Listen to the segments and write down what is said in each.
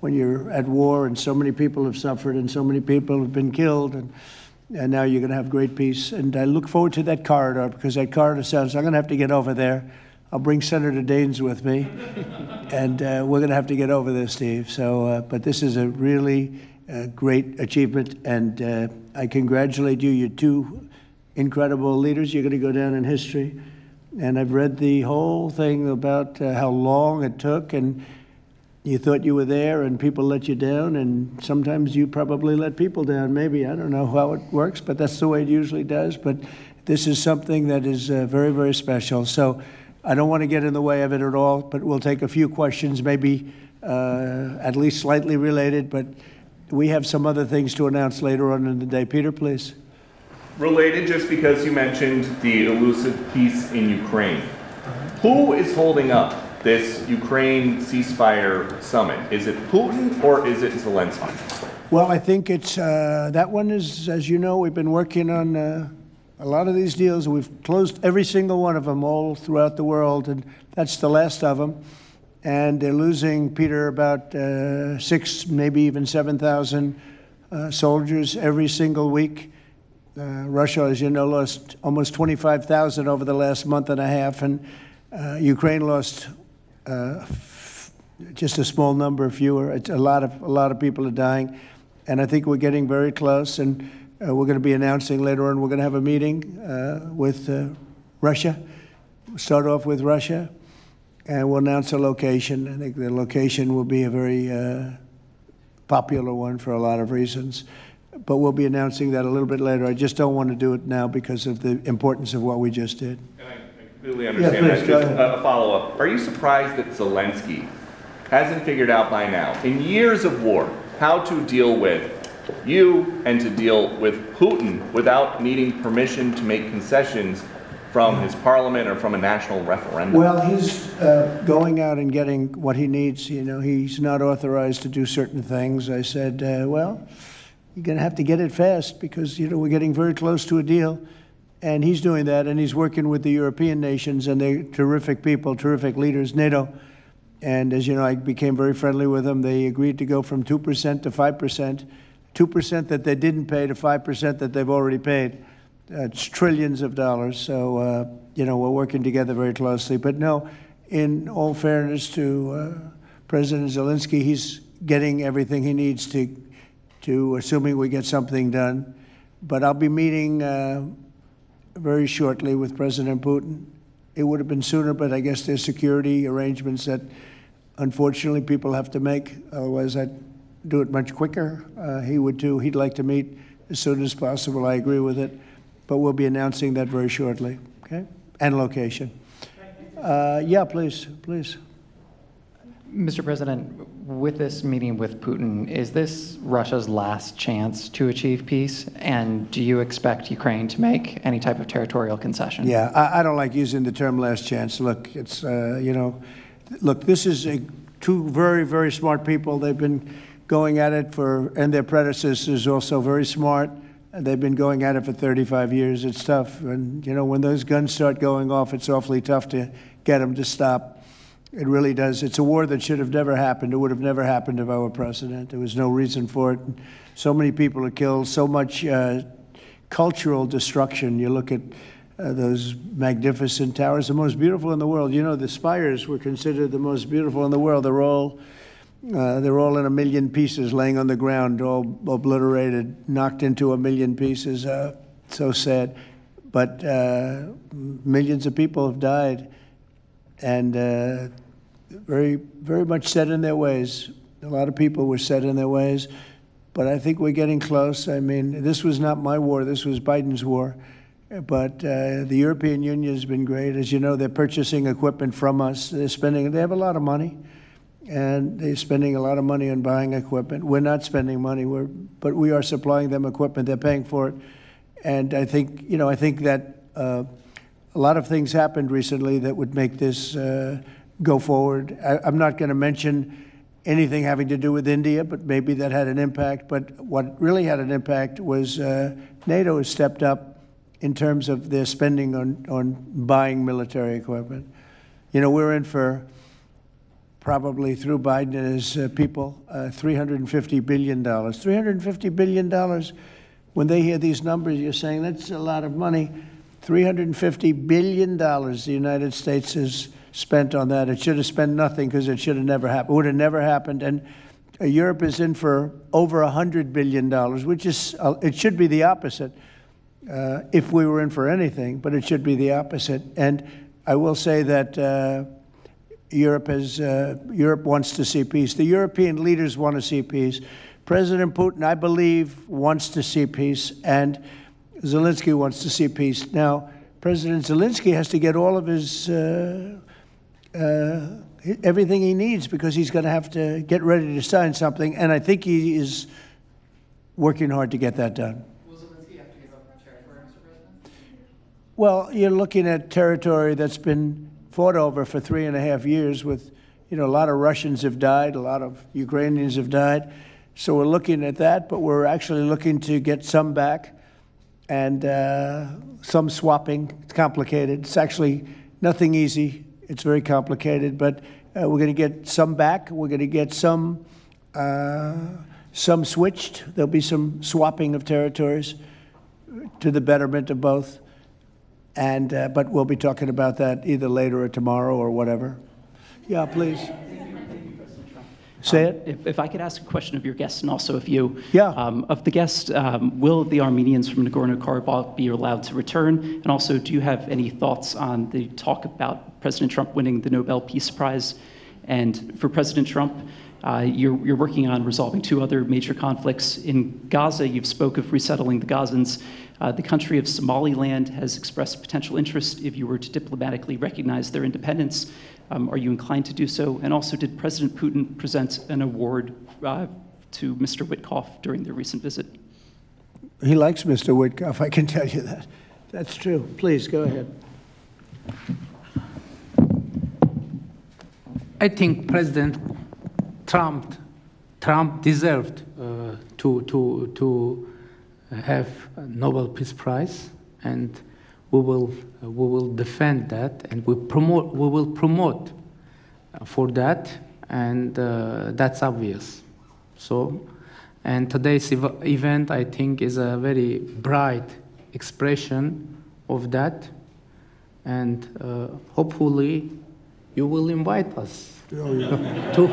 when you're at war and so many people have suffered and so many people have been killed, and now you're going to have great peace. And I look forward to that corridor, because that corridor sounds, I'm going to have to get over there. I'll bring Senator Daines with me, and we're going to have to get over there, Steve. So, but this is a really great achievement, and I congratulate you. You're two incredible leaders. You're going to go down in history. And I've read the whole thing about how long it took, and you thought you were there and people let you down, and sometimes you probably let people down, maybe. I don't know how it works, but that's the way it usually does. But this is something that is very, very special. So I don't want to get in the way of it at all, but we'll take a few questions, maybe at least slightly related, but we have some other things to announce later on in the day. Peter, please. Related, just because you mentioned the elusive peace in Ukraine. Who is holding up this Ukraine ceasefire summit? Is it Putin or is it Zelensky? Well, I think it's, that one is, as you know, we've been working on a lot of these deals. We've closed every single one of them all throughout the world, and that's the last of them. And they're losing, Peter, about 6, maybe even 7,000 soldiers every single week. Russia, as you know, lost almost 25,000 over the last month and a half, and Ukraine lost just a small number, fewer. It's a lot of people are dying, and I think we're getting very close. And we're going to be announcing later on. We're going to have a meeting with Russia. We'll start off with Russia, and we'll announce a location. I think the location will be a very popular one for a lot of reasons. But we'll be announcing that a little bit later. I just don't want to do it now because of the importance of what we just did. And I completely understand that. Just a follow-up. Are you surprised that Zelensky hasn't figured out by now, in years of war, how to deal with you and to deal with Putin without needing permission to make concessions from his parliament or from a national referendum? Well, he's going out and getting what he needs. You know, he's not authorized to do certain things. I said, well, you're going to have to get it fast because, you know, we're getting very close to a deal. And he's doing that, and he's working with the European nations, and they're terrific people, terrific leaders, NATO. And as you know, I became very friendly with them. They agreed to go from 2% to 5%, 2% that they didn't pay to 5% that they've already paid. It's trillions of dollars. So, you know, we're working together very closely. But no, in all fairness to President Zelensky, he's getting everything he needs to assuming we get something done. But I'll be meeting very shortly with President Putin. It would have been sooner, but I guess there's security arrangements that unfortunately people have to make. Otherwise, I'd do it much quicker. He would too. He'd like to meet as soon as possible. I agree with it. But we'll be announcing that very shortly, okay? And location. Yeah, please. Mr. President, with this meeting with Putin, is this Russia's last chance to achieve peace? And do you expect Ukraine to make any type of territorial concession? Yeah, I don't like using the term last chance. Look, it's, you know, look, this is two very, very smart people. They've been going at it and their predecessors also very smart. They've been going at it for 35 years. It's tough. And, you know, when those guns start going off, it's awfully tough to get them to stop. It really does. It's a war that should have never happened. It would have never happened if I were president. There was no reason for it. So many people are killed, so much cultural destruction. You look at those magnificent towers, the most beautiful in the world. You know, the spires were considered the most beautiful in the world. They're all in a million pieces, laying on the ground, all obliterated, knocked into a million pieces. So sad. But millions of people have died. And very, very much set in their ways. A lot of people were set in their ways, but I think we're getting close. I mean, this was not my war, this was Biden's war. But the European Union has been great. As you know, they're purchasing equipment from us. They have a lot of money, and they're spending a lot of money on buying equipment. We're not spending money, but we are supplying them equipment. They're paying for it. And I think, you know, I think that a lot of things happened recently that would make this go forward. I'm not going to mention anything having to do with India, but maybe that had an impact. But what really had an impact was NATO has stepped up in terms of their spending on buying military equipment. You know, we're in for probably through Biden and his people, $350 billion. $350 billion, when they hear these numbers, you're saying that's a lot of money. $350 billion the United States has spent on that. It should have spent nothing because it should have never happened. It would have never happened. And Europe is in for over $100 billion, which is, it should be the opposite if we were in for anything, but it should be the opposite. And I will say that Europe wants to see peace. The European leaders want to see peace. President Putin, I believe, wants to see peace, and Zelensky wants to see peace. Now, President Zelensky has to get all of his everything he needs because he's going to have to get ready to sign something, and I think he is working hard to get that done. Will Zelensky have to give up territory, Mr. President? Well, you're looking at territory that's been fought over for 3.5 years with, a lot of Russians have died, a lot of Ukrainians have died. So we're looking at that, but we're actually looking to get some back and some swapping. It's complicated. It's actually nothing easy. It's very complicated, but we're going to get some back. We're going to get some switched. There'll be some swapping of territories to the betterment of both. And but we'll be talking about that either later or tomorrow or whatever. Yeah, please. Say it. If I could ask a question of your guests and also of you. Yeah. Of the guests, will the Armenians from Nagorno-Karabakh be allowed to return? And also, do you have any thoughts on the talk about President Trump winning the Nobel Peace Prize? And for President Trump, you're working on resolving 2 other major conflicts. In Gaza, you've spoke of resettling the Gazans. The country of Somaliland has expressed potential interest if you were to diplomatically recognize their independence. Are you inclined to do so? And also, did President Putin present an award to Mr. Witkoff during their recent visit? He likes Mr. Witkoff, I can tell you that. That's true. Please, go ahead. I think President Trump deserved to have a Nobel Peace Prize, and we will defend that, and we will promote for that, and that's obvious. So, and today's event, I think, is a very bright expression of that, and hopefully you will invite us. To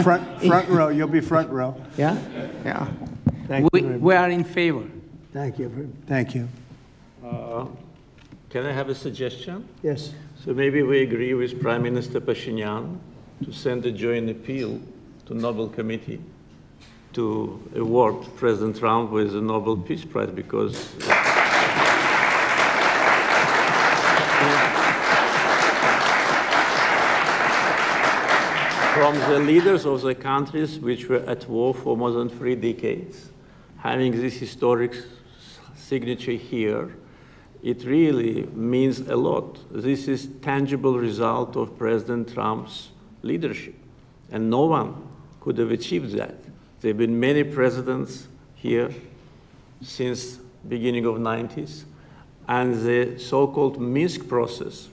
front row. You'll be front row. Yeah, yeah. We are in favor. Thank you. Thank you. Can I have a suggestion? Yes. So maybe we agree with Prime Minister Pashinyan to send a joint appeal to Nobel Committee to award President Trump with the Nobel Peace Prize, because from the leaders of the countries which were at war for more than 3 decades, having this historic signature here, it really means a lot. This is tangible result of President Trump's leadership, and no one could have achieved that. There have been many presidents here since beginning of 90s, and the so-called Minsk process,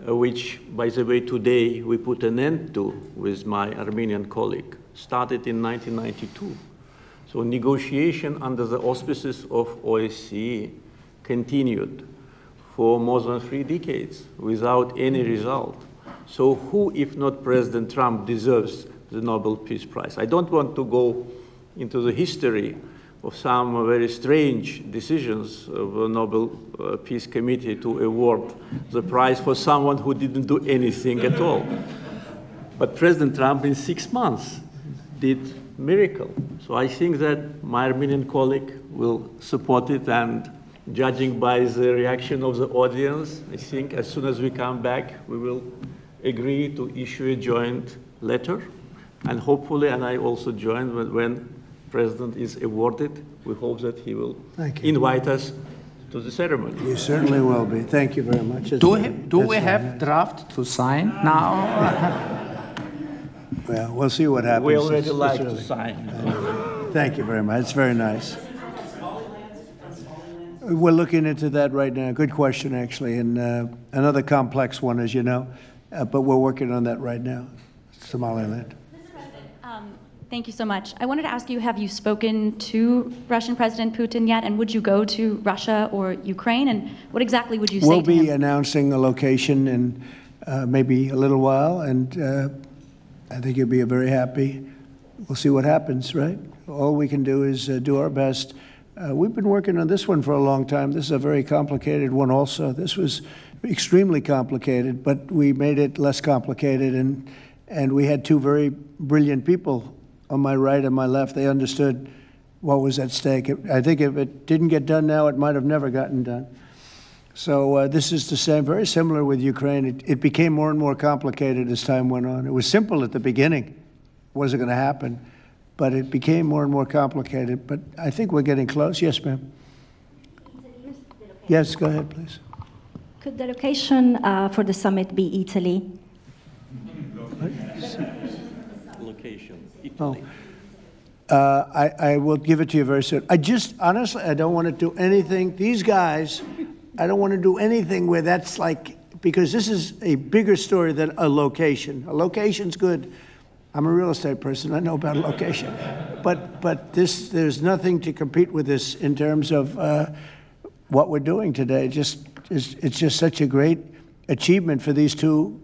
which, by the way, today we put an end to with my Armenian colleague, started in 1992. So negotiation under the auspices of OSCE continued for more than 3 decades without any result. So who, if not President Trump, deserves the Nobel Peace Prize? I don't want to go into the history of some very strange decisions of the Nobel Peace Committee to award the prize for someone who didn't do anything at all. But President Trump, in 6 months, did miracle. So I think that my Armenian colleague will support it, and judging by the reaction of the audience, I think as soon as we come back, we will agree to issue a joint letter, and hopefully, and I also join when President is awarded, we hope that he will invite us to the ceremony. You certainly will be. Thank you very much. Do we have draft to sign now? Well, we'll see what happens. We already like to sign. Thank you very much. It's very nice. We're looking into that right now. Good question, actually, and another complex one, as you know, but we're working on that right now. Somaliland. Thank you so much. I wanted to ask you, have you spoken to Russian President Putin yet? And would you go to Russia or Ukraine? And what exactly would you say to him? We'll be announcing a location in maybe a little while, and I think you'll be very happy. We'll see what happens, right? All we can do is do our best. We've been working on this one for a long time. This is a very complicated one also. This was extremely complicated, but we made it less complicated, and we had two very brilliant people on my right and my left. They understood what was at stake. I think if it didn't get done now, it might have never gotten done. So this is the same, very similar with Ukraine. It became more and more complicated as time went on. It was simple at the beginning. It wasn't going to happen. But it became more and more complicated. But I think we're getting close. Yes, ma'am. Yes, go ahead, please. Could the location for the summit be Italy? Location, Italy. I will give it to you very soon. Honestly, I don't want to do anything. These guys, I don't want to do anything where that's like, because this is a bigger story than a location. A location's good. I'm a real estate person. I know about a location. But there's nothing to compete with this in terms of what we're doing today. It's just such a great achievement for these two.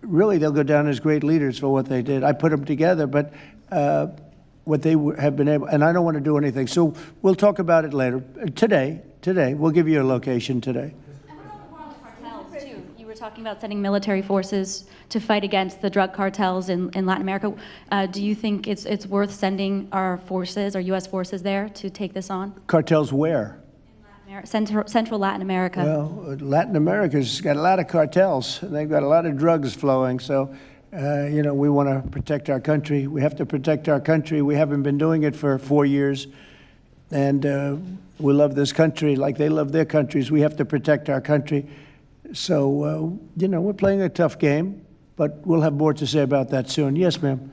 Really, they'll go down as great leaders for what they did. I put them together, but what they have been able, and I don't want to do anything. So we'll talk about it later. Today, we'll give you a location today. And what about the war on the cartels, too? You were talking about sending military forces to fight against the drug cartels in Latin America. Do you think it's worth sending our forces, our U.S. forces there to take this on? Cartels where? Central Latin America. Well, Latin America's got a lot of cartels. They've got a lot of drugs flowing. So, we want to protect our country. We have to protect our country. We haven't been doing it for 4 years. And we love this country like they love their countries. We have to protect our country. So, we're playing a tough game, but we'll have more to say about that soon. Yes, ma'am.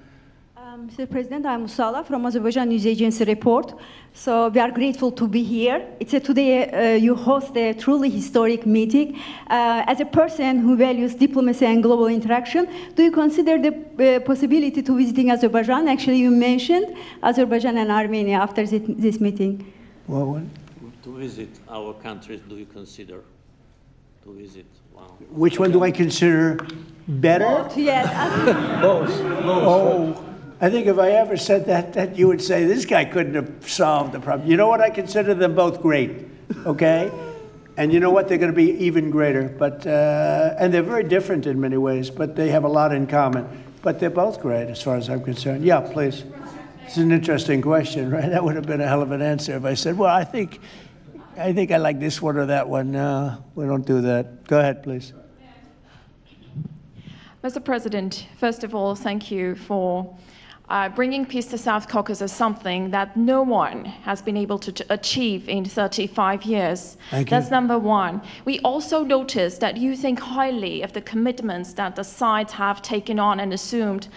Mr. President, I'm Musala from Azerbaijan News Agency Report. So we are grateful to be here. Today you host a truly historic meeting. As a person who values diplomacy and global interaction, do you consider the possibility to visiting Azerbaijan? Actually, you mentioned Azerbaijan and Armenia after this meeting. Well, to visit our countries, do you consider to visit? Wow. Which one do I consider better? Both, yes. Both. Oh. I think if I ever said that you would say, this guy couldn't have solved the problem. You know what? I consider them both great, okay? And you know what? They're going to be even greater. But and they're very different in many ways, but they have a lot in common. But they're both great as far as I'm concerned. Yeah, please. It's an interesting question, right? That would have been a hell of an answer if I said, well, I think I like this one or that one. No, we don't do that. Go ahead, please. Mr. President, first of all, thank you for bringing peace to South Caucasus, something that no one has been able to achieve in 35 years. Thank you. That's number one. We also noticed that you think highly of the commitments that the sides have taken on and assumed.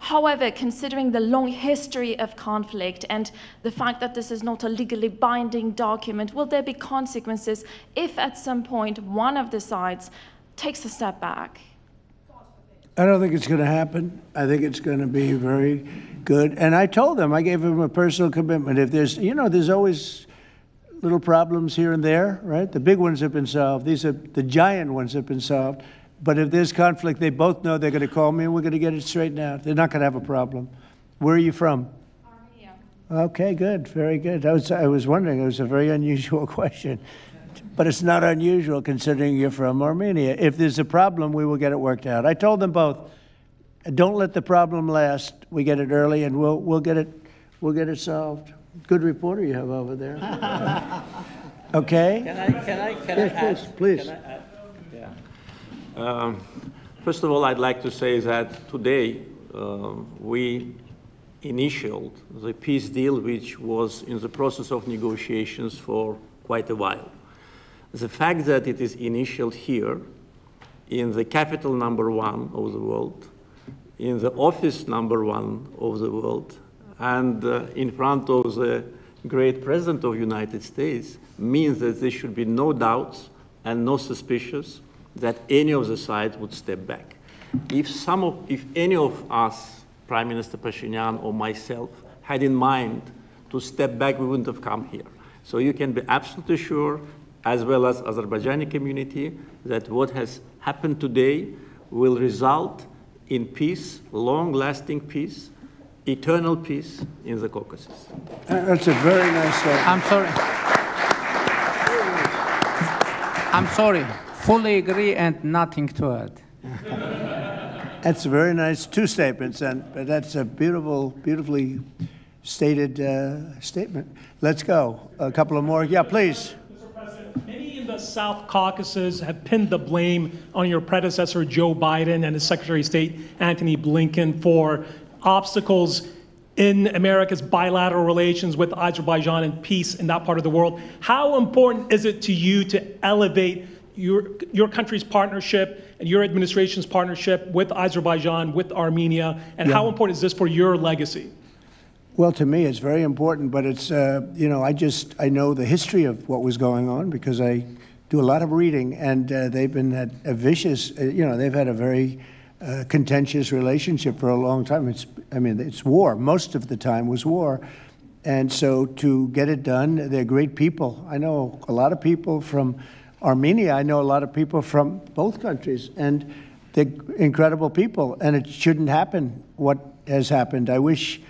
However, considering the long history of conflict and the fact that this is not a legally binding document, will there be consequences if at some point one of the sides takes a step back? I don't think it's going to happen. I think it's going to be very good. And I told them, I gave them a personal commitment. If there's, there's always little problems here and there, right? The big ones have been solved. These are the giant ones have been solved. But if there's conflict, they both know they're going to call me and we're going to get it straightened out. They're not going to have a problem. Where are you from? Armenia. Okay, good. Very good. I was wondering. It was a very unusual question. But it's not unusual considering you're from Armenia. If there's a problem, we will get it worked out. I told them both, don't let the problem last. We get it early, and we'll get it solved. Good reporter you have over there. Okay. Can I yes, add? please. Can I add? Yeah. First of all, I'd like to say that today we initialed the peace deal, which was in the process of negotiations for quite a while. The fact that it is initialed here, in the capital #1 of the world, in the office #1 of the world, and in front of the great President of the United States, means that there should be no doubts and no suspicions that any of the sides would step back. If any of us, Prime Minister Pashinyan or myself, had in mind to step back, we wouldn't have come here. So you can be absolutely sure, as well as Azerbaijani community, that what has happened today will result in peace, long-lasting peace, eternal peace in the Caucasus. That's a very nice statement. I'm sorry. Fully agree and nothing to add. That's a very nice two statements, and that's a beautifully stated statement. Let's go. A couple of more. Yeah, please. Mr. President, many in the South Caucasus have pinned the blame on your predecessor, Joe Biden, and his Secretary of State, Antony Blinken, for obstacles in America's bilateral relations with Azerbaijan and peace in that part of the world. How important is it to you to elevate your country's partnership and your administration's partnership with Azerbaijan, with Armenia, and how important is this for your legacy? Well, to me, it's very important, but it's, you know, I know the history of what was going on because I do a lot of reading, and they've been at a vicious, you know, they've had a very contentious relationship for a long time. It's war. Most of the time was war. And so to get it done, they're great people. I know a lot of people from Armenia. I know a lot of people from both countries, and they're incredible people, and it shouldn't happen what has happened. I wish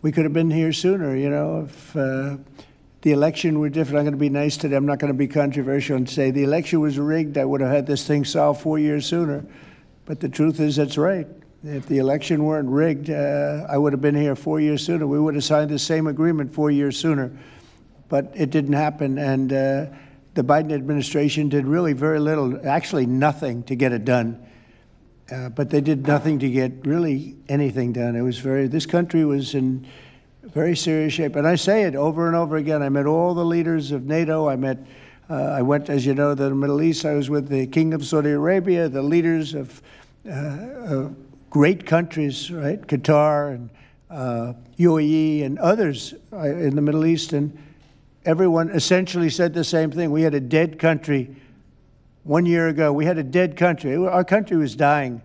we could have been here sooner, you know. If the election were different, I'm going to be nice today. I'm not going to be controversial and say the election was rigged. I would have had this thing solved 4 years sooner. But the truth is that's right. If the election weren't rigged, I would have been here 4 years sooner. We would have signed the same agreement 4 years sooner. But it didn't happen, and the Biden administration did really very little, actually nothing, to get it done. But they did nothing to get really anything done. It was this country was in very serious shape. And I say it over and over again. I met all the leaders of NATO. I went, as you know, to the Middle East. I was with the King of Saudi Arabia, the leaders of great countries, right? Qatar and UAE and others in the Middle East. And everyone essentially said the same thing. We had a dead country 1 year ago. We had a dead country. Our country was dying.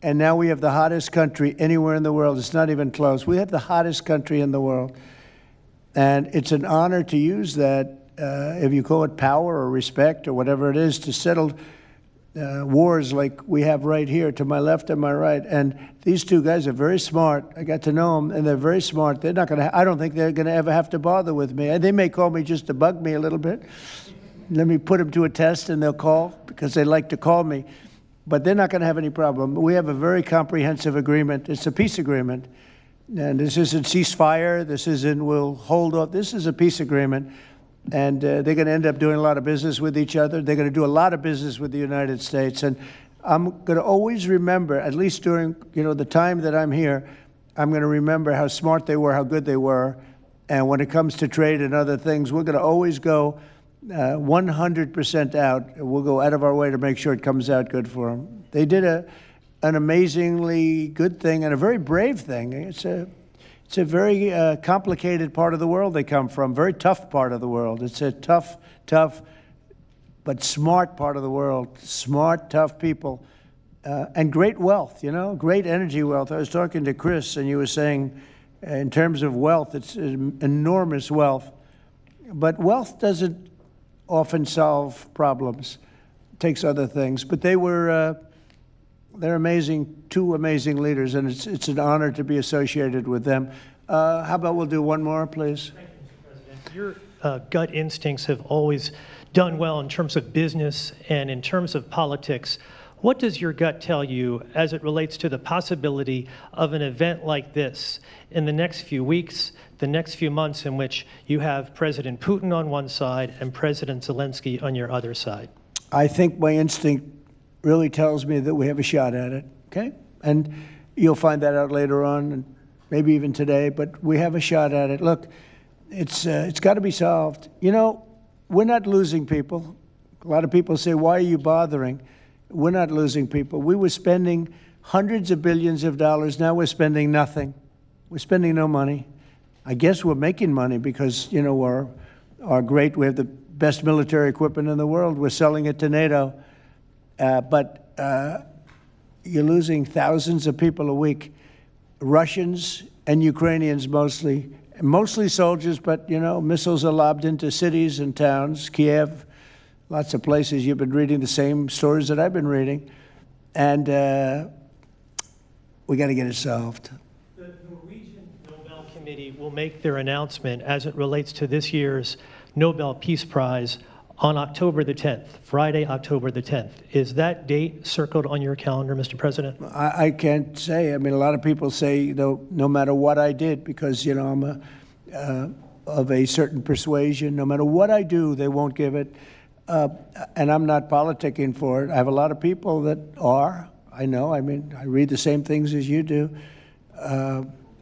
And now we have the hottest country anywhere in the world. It's not even close. We have the hottest country in the world. And it's an honor to use that, if you call it power or respect or whatever it is, to settle wars like we have right here to my left and my right. And these two guys are very smart. I got to know them, and they're very smart. They're not going to, I don't think they're going to ever have to bother with me. They may call me just to bug me a little bit. Let me put them to a test, and they'll call because they like to call me. But they're not going to have any problem. We have a very comprehensive agreement. It's a peace agreement. And this isn't ceasefire. This isn't we'll hold off. This is a peace agreement. And they're going to end up doing a lot of business with each other. They're going to do a lot of business with the United States. And I'm going to always remember, at least during the time that I'm here, I'm going to remember how smart they were, how good they were. And when it comes to trade and other things, we're going to always go 100% out. We'll go out of our way to make sure it comes out good for them. They did an amazingly good thing and a very brave thing. It's a very complicated part of the world they come from, very tough part of the world. It's a tough, but smart part of the world. Smart, tough people, and great wealth, great energy wealth. I was talking to Chris, and you were saying, in terms of wealth, it's enormous wealth. But wealth doesn't often solve problems. It takes other things. But they're amazing, two amazing leaders, and it's an honor to be associated with them. How about we'll do one more, please? Thank you, Mr. President. Your gut instincts have always done well in terms of business and in terms of politics. What does your gut tell you as it relates to the possibility of an event like this in the next few weeks, the next few months, in which you have President Putin on one side and President Zelensky on your other side? I think my instinct really tells me that we have a shot at it, okay? And you'll find that out later on, and maybe even today, but we have a shot at it. Look, it's got to be solved. We're not losing people. A lot of people say, why are you bothering? We're not losing people. We were spending hundreds of billions of dollars. Now we're spending nothing. We're spending no money. I guess we're making money because, we have the best military equipment in the world. We're selling it to NATO. But you're losing thousands of people a week, Russians and Ukrainians mostly soldiers, but, you know, missiles are lobbed into cities and towns, Kiev, lots of places. You've been reading the same stories that I've been reading. And we got to get it solved. The Norwegian Nobel Committee will make their announcement as it relates to this year's Nobel Peace Prize on October the 10th, Friday, October the 10th. Is that date circled on your calendar, Mr. President? I can't say. I mean, a lot of people say, no matter what I did, because, you know, I'm of a certain persuasion, no matter what I do, they won't give it. And I'm not politicking for it. I have a lot of people that are. I know. I mean, I read the same things as you do.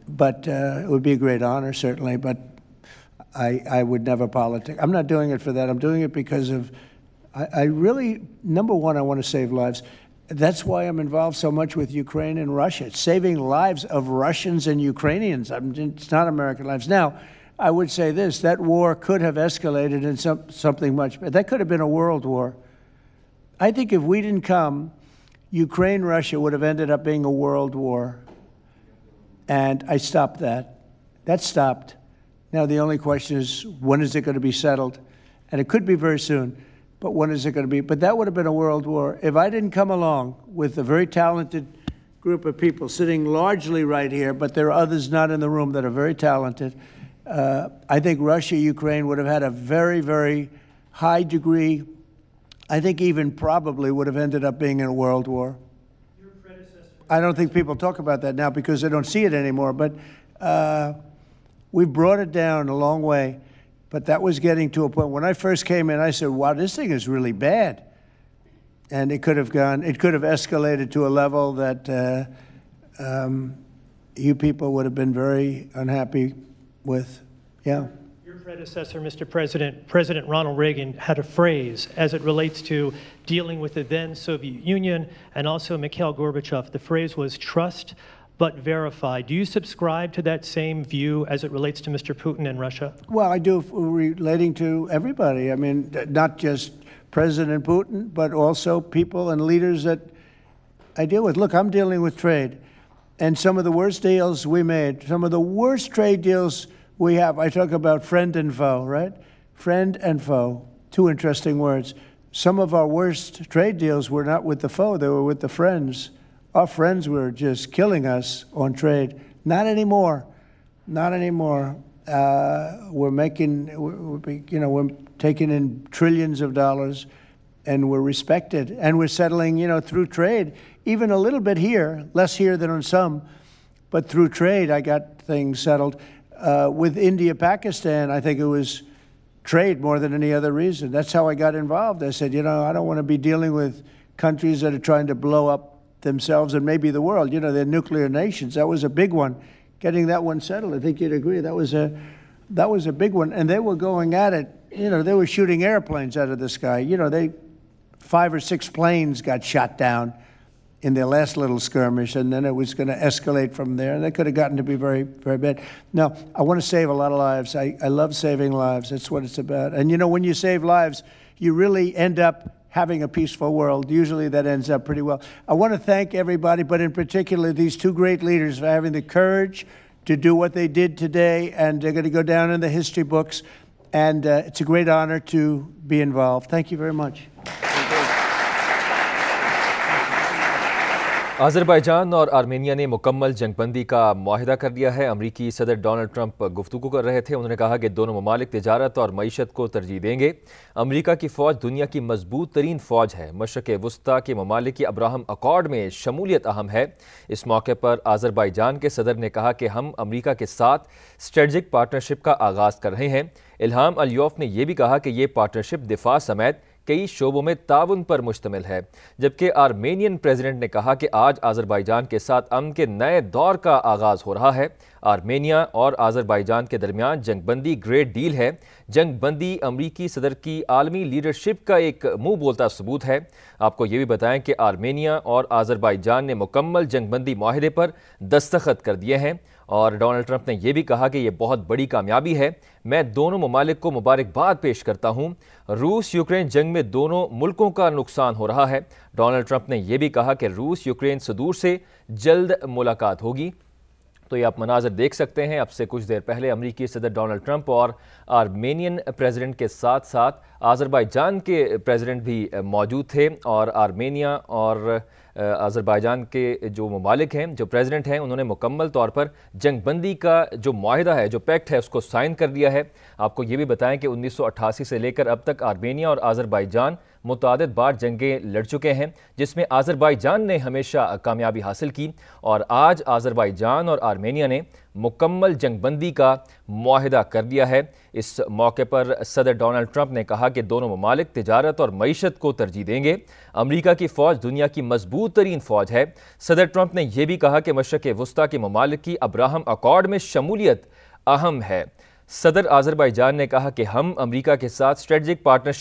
But it would be a great honor, certainly. But I would never politic. I'm not doing it for that. I'm doing it because of, I really, number one, I want to save lives. That's why I'm involved so much with Ukraine and Russia. It's saving lives of Russians and Ukrainians. It's not American lives. Now, I would say this, that war could have escalated in something much better. That could have been a world war. I think if we didn't come, Ukraine-Russia would have ended up being a world war. And I stopped that. That stopped. Now, the only question is, when is it going to be settled? And it could be very soon, but when is it going to be? But that would have been a world war. If I didn't come along with a very talented group of people sitting largely right here, but there are others not in the room that are very talented, I think Russia, Ukraine would have had a very, very high degree, I think even probably would have ended up being in a world war. I don't think people talk about that now because they don't see it anymore, but we've brought it down a long way, but that was getting to a point. When I first came in, I said, wow, this thing is really bad. And it could have escalated to a level that you people would have been very unhappy with. Yeah. Your predecessor, Mr. President, President Ronald Reagan, had a phrase as it relates to dealing with the then Soviet Union and also Mikhail Gorbachev. The phrase was trust but verify. Do you subscribe to that same view as it relates to Mr. Putin and Russia? Well, I do, relating to everybody. I mean, not just President Putin, but also people and leaders that I deal with. Look, I'm dealing with trade. And some of the worst deals we made, some of the worst trade deals we have, I talk about friend and foe, right? Friend and foe, two interesting words. Some of our worst trade deals were not with the foe, they were with the friends. Our friends were just killing us on trade. Not anymore. Not anymore. We're taking in trillions of dollars, and we're respected. And we're settling, you know, through trade, even a little bit here, less here than on some, but through trade, I got things settled. With India, Pakistan, I think it was trade more than any other reason. That's how I got involved. I said, you know, I don't want to be dealing with countries that are trying to blow up themselves and maybe the world. You know, they're nuclear nations. That was a big one. Getting that one settled, I think you'd agree. That was a big one. And they were going at it. You know, they were shooting airplanes out of the sky. You know, 5 or 6 planes got shot down in their last little skirmish, and then it was going to escalate from there. And that could have gotten to be very, very bad. No, I want to save a lot of lives. I love saving lives. That's what it's about. And, you know, when you save lives, you really end up having a peaceful world. Usually that ends up pretty well. I want to thank everybody, but in particular these two great leaders for having the courage to do what they did today, and they're going to go down in the history books, and it's a great honor to be involved. Thank you very much. Azerbaijan और Armenia ने मुकम्मल जंगबंदी का मुआहिदा कर दिया है। अमरीकी सदर Donald Trump गुफ्तगू कर रहे थे। उन्होंने कहा कि दोनों ममालिक तिजारत और मईशत को तरजीह देंगे। अमरीका की फ़ौज दुनिया की मजबूत तरीन फ़ौज है। मशरक़ वस्ता के ममालिक की अब्राहम अकॉर्ड में शमूलियत अहम है। इस मौके पर आज़रबाईजान के सदर ने कहा कि हम अमरीका के साथ स्ट्रेटजिक पार्टनरशिप का आगाज़ कर रहे हैं। इल्हाम अलियोफ ने यह भी कहा कि ये पार्टनरशिप दिफा समेत कई शोबों में ताउन पर मुश्तमिल है। जबकि आर्मेनियन प्रेसिडेंट ने कहा कि आज आज़रबाईजान के साथ अमन के नए दौर का आगाज़ हो रहा है। आर्मेनिया और आज़रबाईजान के दरमियान जंगबंदी ग्रेट डील है। जंगबंदी अमरीकी सदर की आलमी लीडरशिप का एक मुंह बोलता सबूत है। आपको ये भी बताएं कि आर्मेनिया और आज़रबाईजान ने मुकम्मल जंगबंदी मुआहिदे पर दस्तखत कर दिए हैं اور ڈونلڈ ٹرمپ نے یہ بھی کہا کہ یہ بہت بڑی کامیابی ہے، میں دونوں ممالک کو مبارکباد پیش کرتا ہوں۔ روس یوکرین جنگ میں دونوں ملکوں کا نقصان ہو رہا ہے۔ ڈونلڈ ٹرمپ نے یہ بھی کہا کہ روس یوکرین صدور سے جلد ملاقات ہوگی۔ تو یہ آپ مناظر دیکھ سکتے ہیں، اب سے کچھ دیر پہلے امریکی صدر ڈونلڈ ٹرمپ اور آرمینین پریزیڈنٹ کے ساتھ ساتھ آذربائیجان کے پریزیڈنٹ بھی موجود تھے، اور آرمینیا اور آذربائیجان کے جو ممالک ہیں، جو پریزیڈنٹ ہیں، انہوں نے مکمل طور پر جنگ بندی کا جو معاہدہ ہے، جو پیکٹ ہے، اس کو سائن کر دیا ہے۔ آپ کو یہ بھی بتائیں کہ 1988 سے لے کر اب تک آرمینیا اور آذربائیجان متعدد بار جنگیں لڑ چکے ہیں، جس میں آذربائیجان نے ہمیشہ کامیابی حاصل کی، اور آج آذربائیجان اور آرمینیا نے مکمل جنگ بندی کا معاہدہ کر دیا ہے۔ اس موقع پر صدر ڈونلڈ ٹرمپ نے کہا کہ دونوں ممالک تجارت اور معیشت کو ترجیح دیں گے۔ امریکہ کی فوج دنیا کی مضبوط ترین فوج ہے۔ صدر ٹرمپ نے یہ بھی کہا کہ مشرق وسطیٰ کے ممالک کی ابراہم اکارڈ میں شمولیت اہم ہے۔ صدر آذربائیجان نے کہا کہ ہم امریکہ کے ساتھ اسٹریٹجک پارٹنرشپ